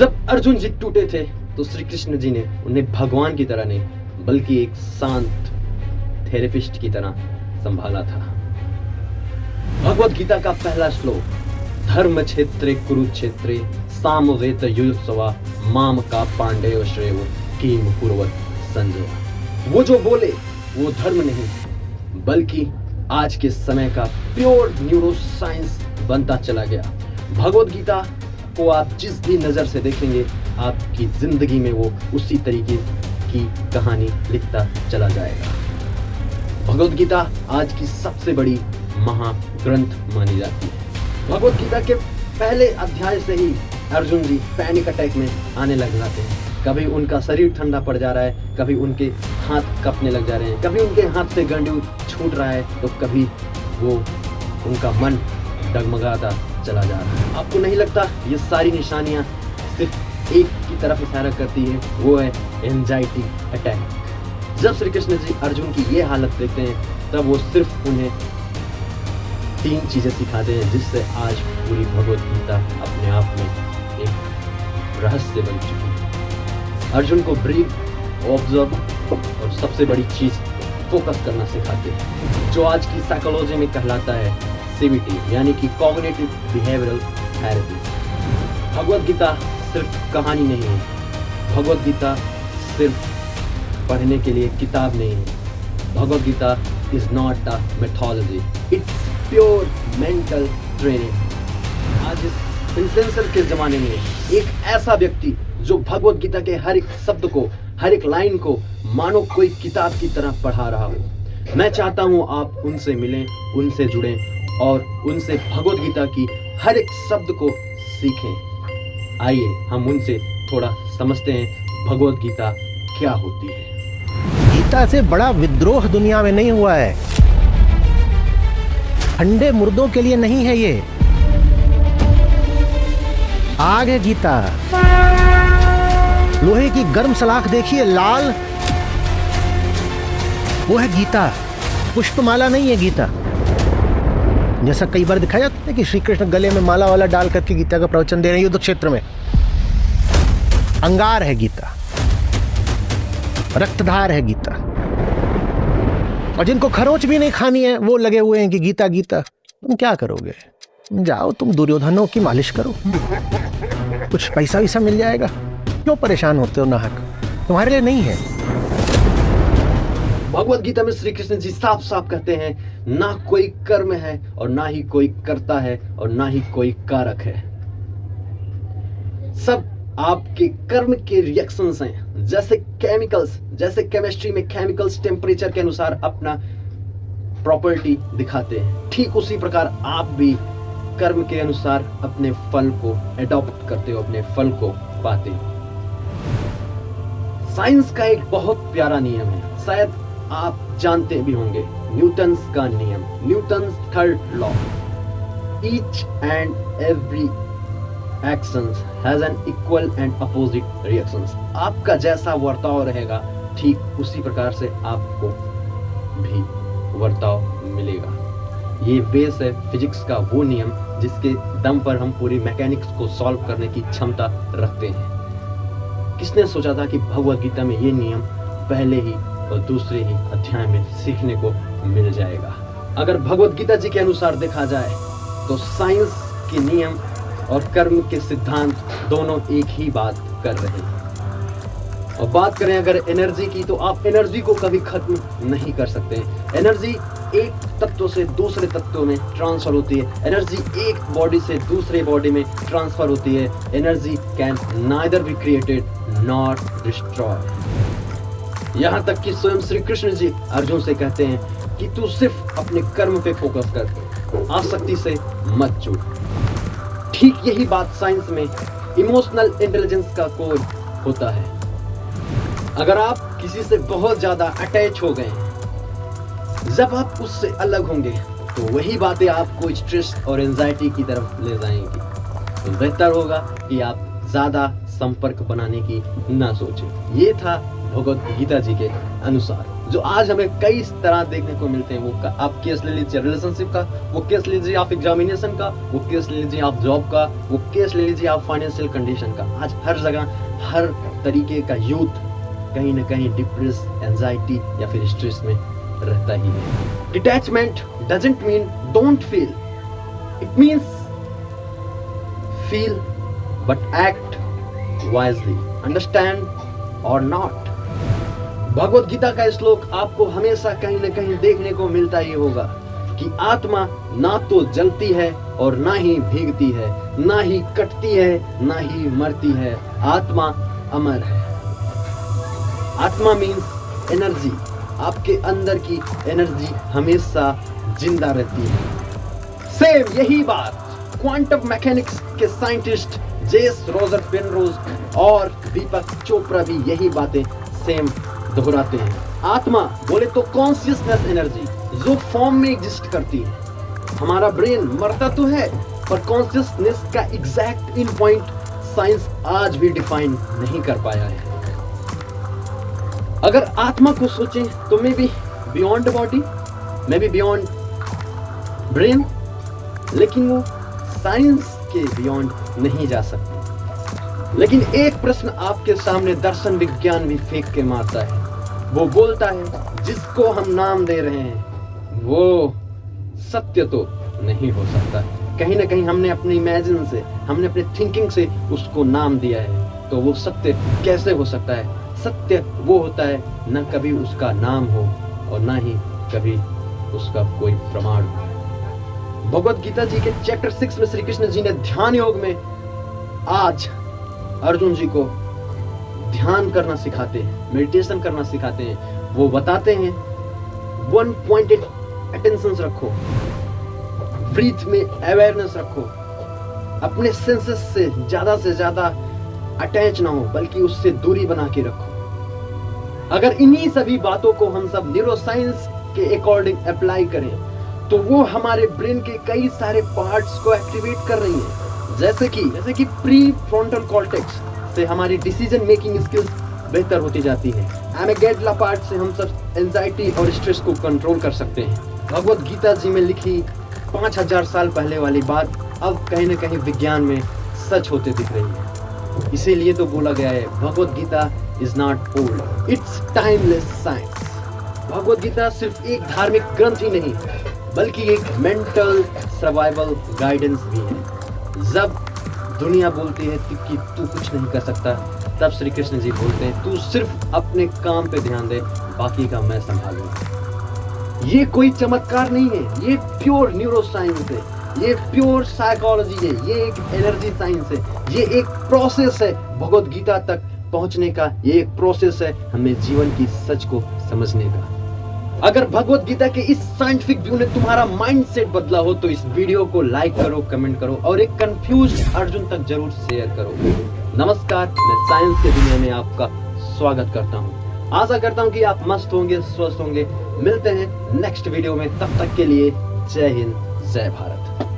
जब अर्जुन जी टूटे थे तो श्री कृष्ण जी ने उन्हें भगवान की तरह नहीं बल्कि एक शांत थेरेपिस्ट की तरह संभाला था। भगवत गीता का पहला श्लोक, धर्म क्षेत्रे कुरुक्षेत्रे सामवेत युयुत्सवा माम का पांडेय श्रेयो किम कुर्वत संजय। वो जो बोले वो धर्म नहीं बल्कि आज के समय का प्योर न्यूरो साइंस बनता चला गया। भगवत गीता को आप जिस भी नजर से देखेंगे आपकी जिंदगी में वो उसी तरीके की कहानी लिखता चला जाएगा। भगवत गीता आज की सबसे बड़ी महाग्रंथ मानी जाती है। भगवत गीता के पहले अध्याय से ही अर्जुन जी पैनिक अटैक में आने लग जाते हैं। कभी उनका शरीर ठंडा पड़ जा रहा है, कभी उनके हाथ कपने लग जा रहे हैं, कभी उनके हाथ से गंडू छूट रहा है, तो कभी वो उनका मन डगमगाता चला जा रहा है। आपको नहीं लगता ये सारी निशानियां सिर्फ एक की तरफ इशारा करती है, वो है एंजाइटी अटैक। जब श्री कृष्ण जी अर्जुन की ये हालत देखते हैं तब वो सिर्फ उन्हें 3 चीजें सिखाते हैं जिससे आज पूरी भगवत गीता अपने आप में एक रहस्य बन चुकी है। अर्जुन को ब्रीथ, ऑब्जर्व और सबसे बड़ी चीज फोकस करना सिखाते हैं, जो आज की साइकोलॉजी में कहलाता है सीबीटी यानी कि कॉग्निटिव बिहेवियरल थेरेपी। भगवत गीता सिर्फ कहानी नहीं है, भगवत गीता सिर्फ पढ़ने के लिए किताब नहीं है। Bhagavad Gita is not a mythology, it's pure mental training. आज इस इन्फ्लुएंसर के जमाने में एक ऐसा व्यक्ति जो भगवत गीता के हर एक शब्द को, हर एक लाइन को मानो कोई किताब की तरह पढ़ा रहा हो। मैं चाहता हूं आप उनसे मिलें, उनसे जुड़ें और उनसे भगवत गीता की हर एक शब्द को सीखें। आइए हम उनसे थोड़ा समझते हैं भगवत गीता क्या होती है। गीता से बड़ा विद्रोह दुनिया में नहीं हुआ है। अंडे मुर्दों के लिए नहीं है ये। आग है गीता। लोहे की गर्म सलाख देखिए लाल, वो है गीता। पुष्पमाला नहीं है गीता। जैसा कई बार दिखाया जाता है कि श्री कृष्ण गले में माला वाला डाल करके गीता का प्रवचन दे रहे हैं युद्ध क्षेत्र में। अंगार है गीता, रक्तधार है गीता। और जिनको खरोच भी नहीं खानी है वो लगे हुए हैं कि गीता गीता। तुम क्या करोगे? जाओ तुम दुर्योधनों की मालिश करो, कुछ पैसा वैसा मिल जाएगा। क्यों परेशान होते हो नाहक? तुम्हारे लिए नहीं है। भगवत गीता में श्री कृष्ण जी साफ साफ कहते हैं, ना कोई कर्म है और ना ही कोई कर्ता है और ना ही कोई कारक है। सब आपके कर्म के रिएक्शंस हैं। जैसे केमिकल्स, जैसे केमिस्ट्री में केमिकल्स टेम्परेचर के अनुसार अपना प्रॉपर्टी दिखाते हैं, ठीक उसी प्रकार आप भी कर्म के अनुसार अपने फल को एडॉप्ट करते हो, अपने फल को पाते हो। साइंस का एक बहुत प्यारा नियम है, शायद आप जानते भी होंगे, न्यूटन्स का नियम, Newton's third law. Each and every actions has an equal and opposite reactions. आपका जैसा वर्ताव रहेगा ठीक उसी प्रकार से आपको भी वर्ताव मिलेगा। ये बेस है फिजिक्स का वो नियम जिसके दम पर हम पूरी मैकेनिक्स को सॉल्व करने की क्षमता रखते हैं। किसने सोचा था कि भगवत गीता में ये नियम पहले ही और दूसरे ही अध्याय में सीखने को मिल जाएगा। अगर भगवत गीता जी के अनुसार देखा जाए तो साइंस के नियम और कर्म के सिद्धांत दोनों एक ही बात कर रहे हैं। और बात करें अगर एनर्जी की, तो आप एनर्जी को कभी खत्म नहीं कर सकते। एनर्जी एक तत्व से दूसरे तत्व में ट्रांसफर होती है। एनर्जी एक बॉडी से दूसरे बॉडी में ट्रांसफर होती है। Energy can neither be created not destroy. यहाँ तक कि स्वयं श्री कृष्ण जी अर्जुन से कहते हैं कि तू सिर्फ अपने कर्म पे फोकस कर, आसक्ति से मत जुड़। ठीक यही बात साइंस में इमोशनल इंटेलिजेंस का कोड होता है। अगर आप किसी से बहुत ज्यादा अटैच हो गए, जब आप उससे अलग होंगे तो वही बातें आपको स्ट्रेस और एंजाइटी की तरफ ले जाएंगी। तो बेहतर होगा कि आप ज्यादा संपर्क बनाने की ना सोचें। ये था भगवत गीता जी के अनुसार। जो आज हमें कई तरह देखने को मिलते हैं। वो आप केस ले लीजिए रिलेशनशिप का, वो केस ले लीजिए आप एग्जामिनेशन का, वो केस ले लीजिए आप जॉब का, वो केस ले लीजिए आप फाइनेंशियल कंडीशन का। आज हर जगह हर तरीके का यूथ कहीं ना कहीं डिप्रेस, एंजाइटी या फिर स्ट्रेस में रहता ही है। Detachment doesn't mean don't feel, it means feel but act wisely, understand और नॉट। भगवत गीता का श्लोक आपको हमेशा कहीं ना कहीं देखने को मिलता ही होगा कि आत्मा ना तो जलती है और ना ही भीगती है, ना ही कटती है, ना ही मरती है, आत्मा अमर है। आत्मा मीन्स एनर्जी, आपके अंदर की एनर्जी हमेशा जिंदा रहती है। सेम यही बात क्वांटम मैकेनिक्स के साइंटिस्ट जेस रोजर पेनरोज और दीपक चोपड़ा भी यही बातें सेम दोहराते हैं। आत्मा बोले तो कॉन्शियसनेस एनर्जी जो फॉर्म में एग्जिस्ट करती है। हमारा ब्रेन मरता तो है पर कॉन्शियसनेस का एग्जैक्ट इन पॉइंट साइंस आज भी डिफाइन नहीं कर पाया है। अगर आत्मा को सोचें तो may be beyond body, may be beyond brain, लेकिन वो साइंस के बियॉन्ड नहीं जा सकते। लेकिन एक प्रश्न आपके सामने दर्शन विज्ञान भी फेंक के मारता है। वो बोलता है जिसको हम नाम दे रहे हैं वो सत्य तो नहीं हो सकता। कहीं ना कहीं हमने अपने इमेजिन से, हमने अपने थिंकिंग से उसको नाम दिया है, तो वो सत्य कैसे हो सकता है? सत्य वो होता है न कभी उसका नाम हो और ना ही कभी उसका कोई प्रमाण हो। भगवत गीता जी के चैप्टर 6 में श्री कृष्ण जी ने ध्यान योग में आज अर्जुन जी को ध्यान करना सिखाते हैं, मेडिटेशन करना सिखाते हैं। वो बताते हैं 1 पॉइंटेड अटेंशन रखो, ब्रीथ में अवेयरनेस रखो, अपने सेंसेस से ज्यादा अटैच ना हो बल्कि उससे दूरी बना के रखो। अगर इन्हीं सभी बातों को हम सब न्यूरोसाइंस के अकॉर्डिंग अप्लाई करें तो वो हमारे ब्रेन के कई सारे पार्ट्स को एक्टिवेट कर रही है, जैसे कि प्री फ्रंटल कॉर्टेक्स से हमारी डिसीजन मेकिंग स्किल्स बेहतर होती जाती है। एमिगडाला पार्ट से हम सब एंजाइटी और स्ट्रेस को कंट्रोल कर सकते हैं। भगवत गीता जी में लिखी 5000 साल पहले वाली बात अब कहीं ना कहीं विज्ञान में सच होते दिख रही है। इसीलिए तो बोला गया है Bhagavad Gita is not old, it's timeless science. Bhagavad Gita सिर्फ एक धार्मिक ग्रंथ ही नहीं बल्कि एक मेंटल सर्वाइवल गाइडेंस भी है। जब दुनिया बोलती है कि तू कुछ नहीं कर सकता, तब श्री कृष्ण जी बोलते हैं तू सिर्फ अपने काम पे ध्यान दे, बाकी का मैं संभालूंगा। ये कोई चमत्कार नहीं है, ये प्योर न्यूरो साइंस है, ये प्योर साइकोलॉजी है, ये एक एनर्जी साइंस है, ये एक प्रोसेस है भगवत गीता तक पहुंचने का। ये एक प्रोसेस है हमें जीवन की सच को समझने का। अगर भगवत गीता के इस साइंटिफिक व्यू ने तुम्हारा माइंडसेट बदला हो तो इस वीडियो को लाइक करो, कमेंट करो और एक कंफ्यूज्ड अर्जुन तक जरूर शेयर करो। नमस्कार, मैं साइंस के दुनिया में आपका स्वागत करता हूं। आशा करता हूं कि आप मस्त होंगे, स्वस्थ होंगे। मिलते हैं नेक्स्ट वीडियो में, तब तक के लिए जय हिंद, जय भारत।